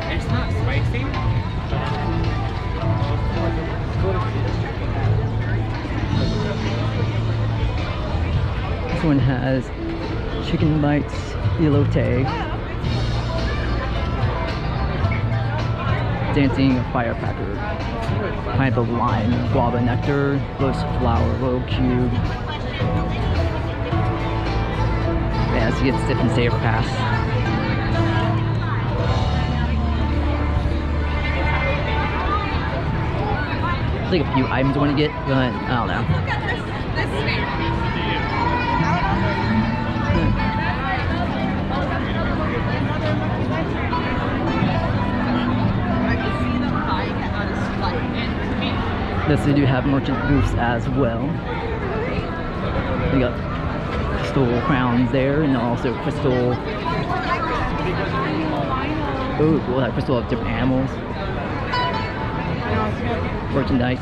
It's not spicy. This one has chicken bites, elote, dancing firecracker, pineapple lime, guava nectar, roast flour, royal cube. Yeah, so you get sip and savor pass. There's like a few items I want to get, but I don't know. Yes, they do have merchant booths as well. We got crystal crowns there, and also crystal. Oh, cool! That crystal of different animals. Merchandise.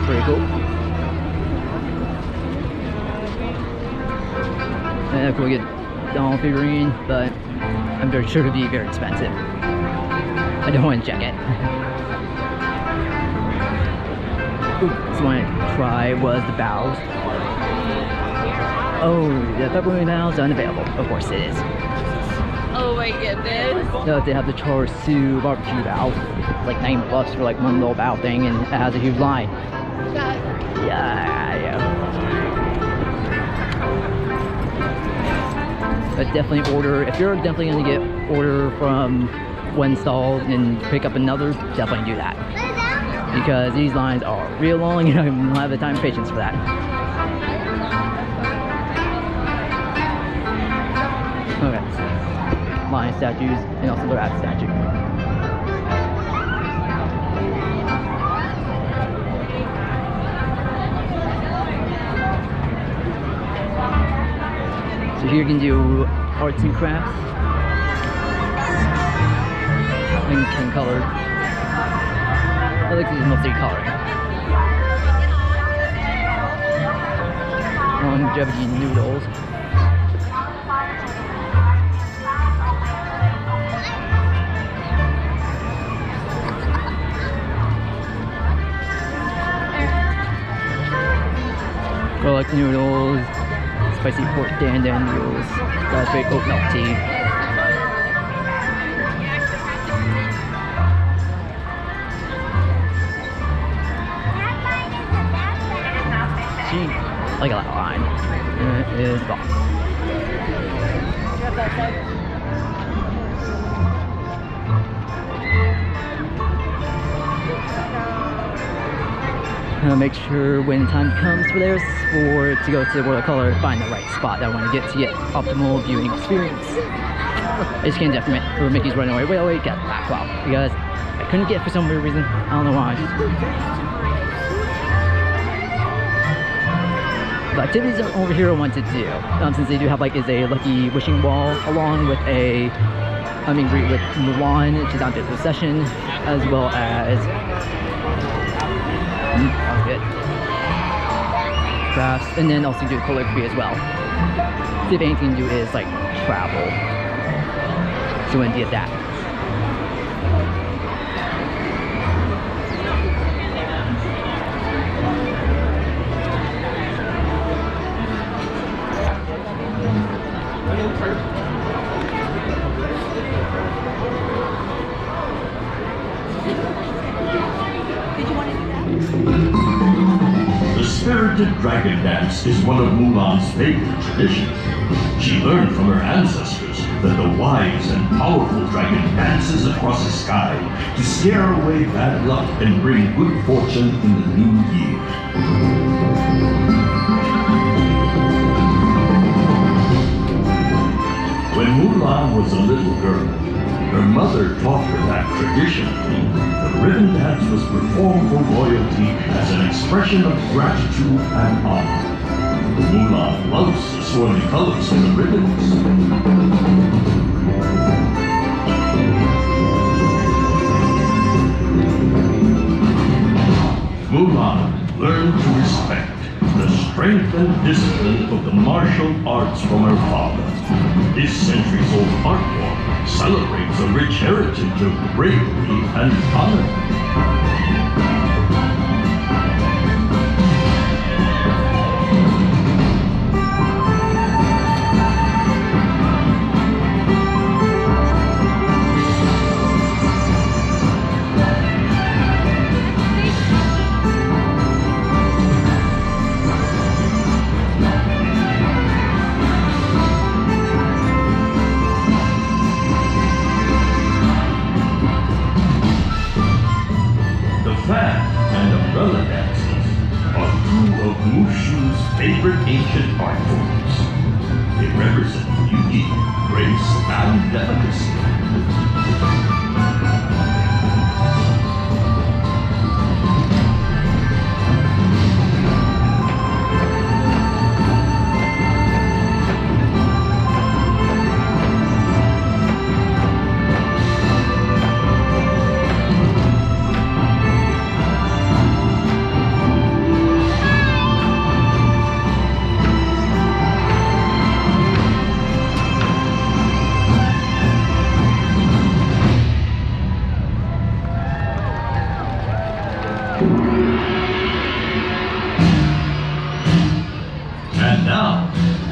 Pretty cool. And a cool get doll figurine, but I'm very sure to be very expensive. I don't want to check it. Ooh, this one I tried was the bows. Oh, the pepperoni bows unavailable. Of course it is. Oh my goodness. So they have the char siu barbecue bow, like $9 for like one little bow thing, and it has a huge line. Yeah. But definitely order, if you're definitely going to get order from one stall and pick up another, definitely do that. Because these lines are real long, and I don't have the time and patience for that. Okay. Lion statues, and also the rat statue. So here you can do arts and crafts and can color. I like these mostly coloring. Longevity noodles. Garlic noodles. Spicy pork dan noodles, raspberry oat milk tea. See, like a lot of line. It is boss. Make sure when the time comes for theirs to go to World of Color, find the right spot that I want to get optimal viewing experience. I just can't definitely for Mickey's running away. Wait, get that wow, because I couldn't get it for some weird reason. I don't know why. The activities over here I want to do, since they do have like is a lucky wishing wall along with a meet and greet with Mulan, which is on the Procession, as well as that was good. Crafts, and then also do calligraphy as well. See if anything to do is like travel. So when did that. The spirited dragon dance is one of Mulan's favorite traditions. She learned from her ancestors that the wise and powerful dragon dances across the sky to scare away bad luck and bring good fortune in the new year. was a little girl, her mother taught her that traditionally, the ribbon dance was performed for royalty as an expression of gratitude and honor. Mulan loves the swirling colors of the ribbons. Mulan learned to respect the strength and discipline of the martial arts from her father. This centuries-old art form celebrates a rich heritage of bravery and honor. Favorite ancient art forms. They represent beauty, grace, and delicacy.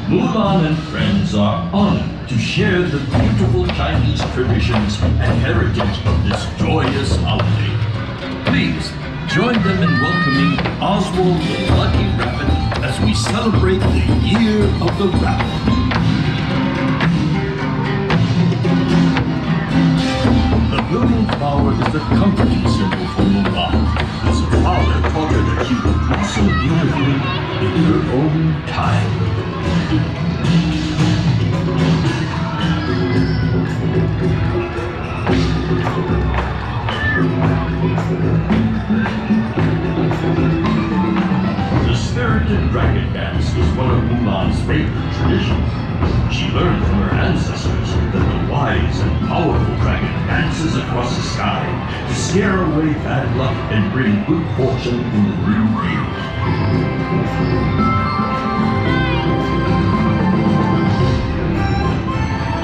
Mulan and friends are honored to share the beautiful Chinese traditions and heritage of this joyous holiday. Please join them in welcoming Oswald the Lucky Rabbit as we celebrate the Year of the Rabbit. The blooming flower is the comforting symbol for Mulan, as her father taught her that she would blossom beautifully in her own time. The spirited dragon dance is one of Mulan's favorite traditions. She learned from her ancestors that the wise and powerful dragon dances across the sky to scare away bad luck and bring good fortune in the new year.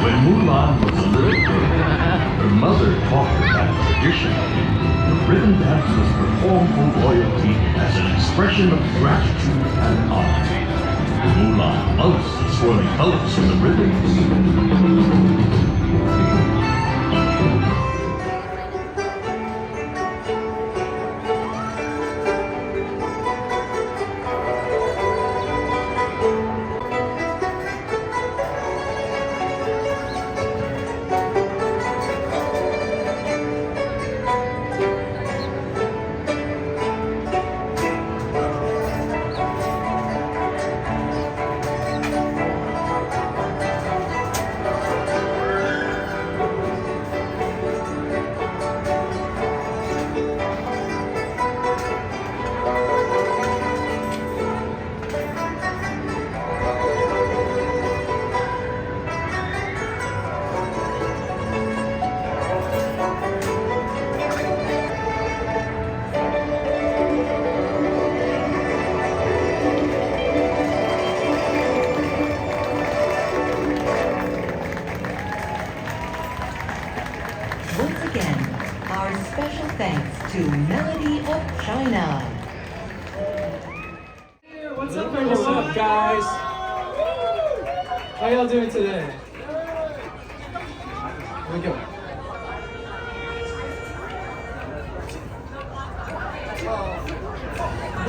When Mulan was a little girl, her mother taught her that traditionally, the ribbon dance was performed for royalty as an expression of gratitude and honor. Mulan loves the swirling colors of the ribbons. thanks to Melody of China. What's up, guys? How y'all doing today? Here we go. I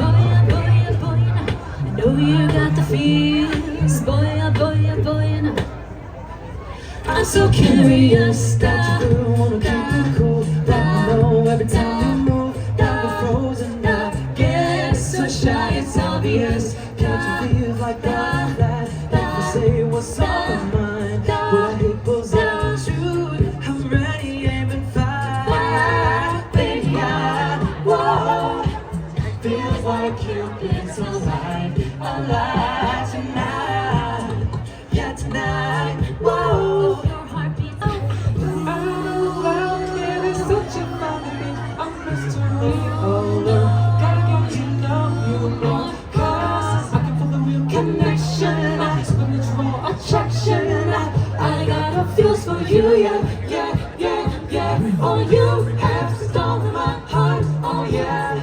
know you got the feels, boy. I'm so curious that you wanna keep it cool. I know every time you move, I'm frozen up. Get so shy, it's obvious. Can't you feel like that? If I say what's on my mind, will I hit possession? like Cupid's alive, alive tonight. Yeah, tonight. Whoa. Your heart beats. Oh, it is such a fun thing. A mystery. Oh, gotta get you know. 'Cause I can feel the real connection. Supernatural attraction. I got a feels for you, yeah, yeah, yeah, yeah. Oh, you have stolen my heart, oh yeah.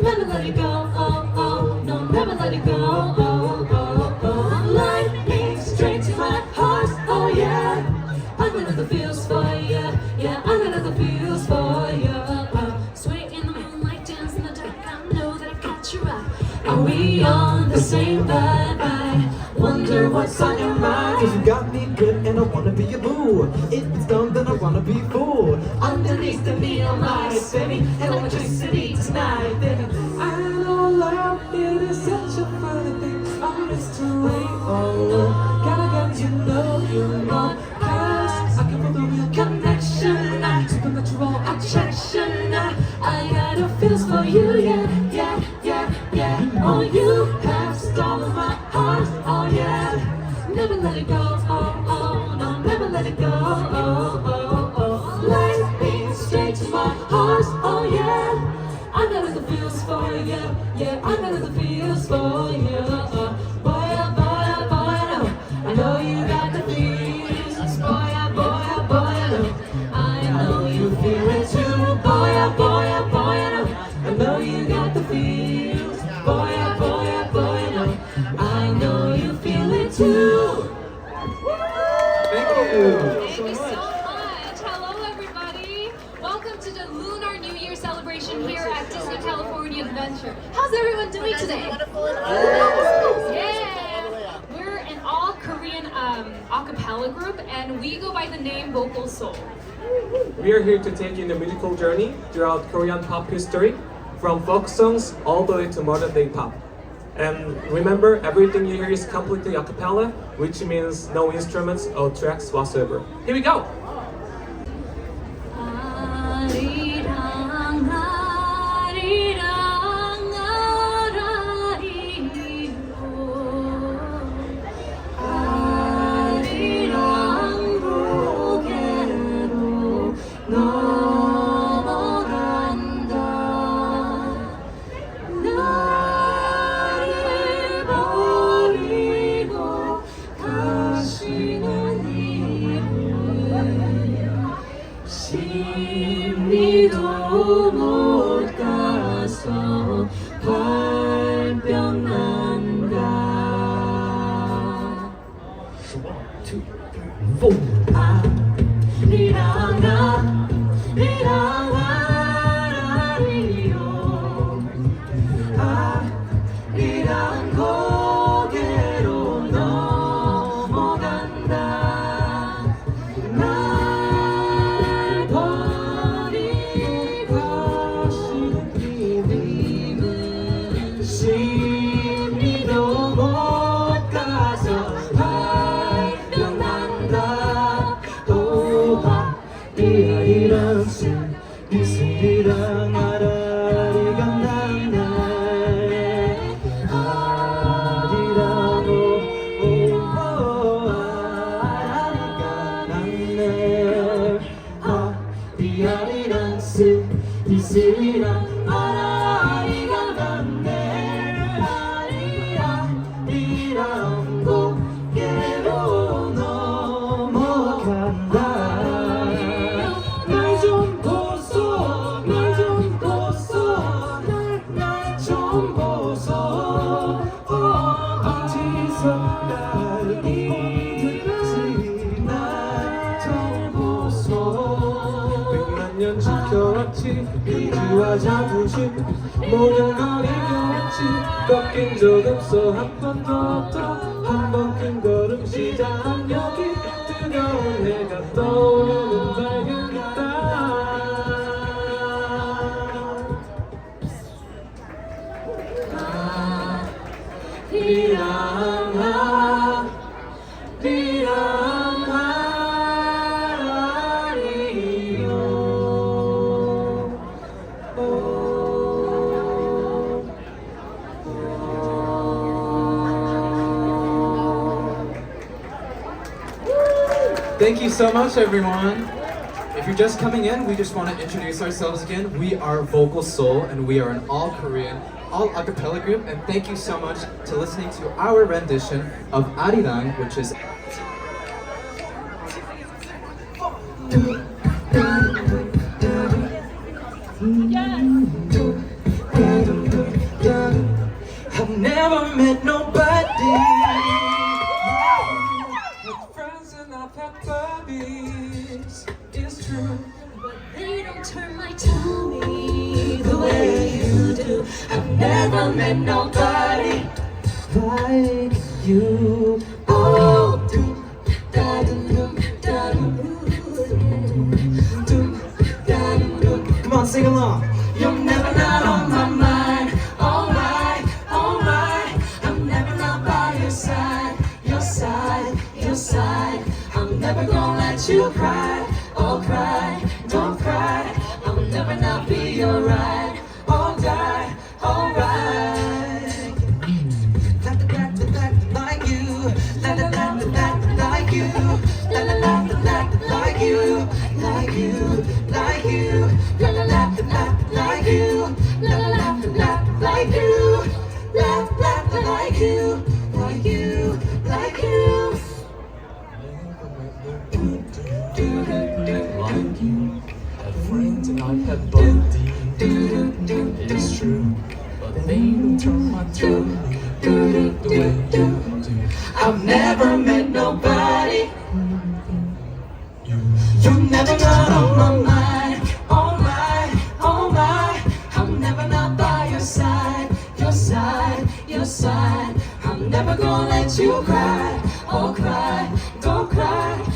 Never let it go, oh, oh, no, never let it go, oh, oh, oh. Lightning straight to my heart, oh yeah. I'm gonna the feels for you, yeah, I'm gonna the feels for you. Sway in the moonlight, dance in the dark, I know that I got your eye. Are we on the same vibe? I wonder what's on your mind. 'Cause you got me good and I wanna be your boo. If it's done then I wanna be fooled. Underneath the neon lights, baby, electricity tonight, baby. I know love, it is such a funny thing. A mystery, oh, gotta get you know. 'Cause I can feel the real connection. Supernatural attraction. I got a feels for you, yeah, yeah, yeah, yeah. Oh, you have stolen my heart, oh yeah. Never let it go, oh, oh, no, never let it go, oh, oh, oh. Lightning straight to my heart, oh yeah. I know the feels for you, yeah, I know the feels for you. Boy, oh, boy, oh, boy, no, I know you got the feels. Boy, oh, boy, oh, boy, no, I know you feel it too. Boy, oh, boy, oh, boy, no, I know you got the feels. Boy, oh, boy, oh, boy, no, I know you feel it too. Thank you. Thank you so much. Hello, everybody. Welcome to the Lunar New Year celebration here at Disney California Adventure. How's everyone doing today? Yeah. We're an all-Korean a cappella group, and we go by the name Vocal Seoul. We are here to take you on a musical journey throughout Korean pop history, from folk songs all the way to modern day pop. And remember, everything you hear is completely a cappella, which means no instruments or tracks whatsoever. Here we go! 의지와 자부심 모든 걸 이겨냈지 꺾인 적 없어 한 번도 또한번 큰 걸음 시작한 여기 뜨거운 해가 떠오르는 밝은 땅 Thank you so much, everyone. If you're just coming in, we just want to introduce ourselves again. We are Vocal Seoul, and we are an all-Korean, all-a-cappella group. And thank you so much to listening to our rendition of Arirang, which is I've never met nobody With friends and I've had babies, it's true. but they don't turn my tummy the way you do. I've never met nobody like you. Oh, do da do da do do da do. Come on, sing along. You're never not on my mind. Alright, alright. I'm never not by your side, your side, your side. I'm never gonna let you cry. Oh, cry, don't cry. I'll never not be your ride. Or die, alright. La la la la like you. La la la la like you. La la la la like you. Like you, like you. La la la la like you. La la la la like you. La la la like you. Like you, like you. Like you, had friends and I've had buddies. It's true, but they don't turn my tummy the way you do. I've never met nobody. You're never not on my mind. Oh my, oh my. I'm never not by your side, your side, your side. I'm never gonna let you cry. Oh, cry, don't cry.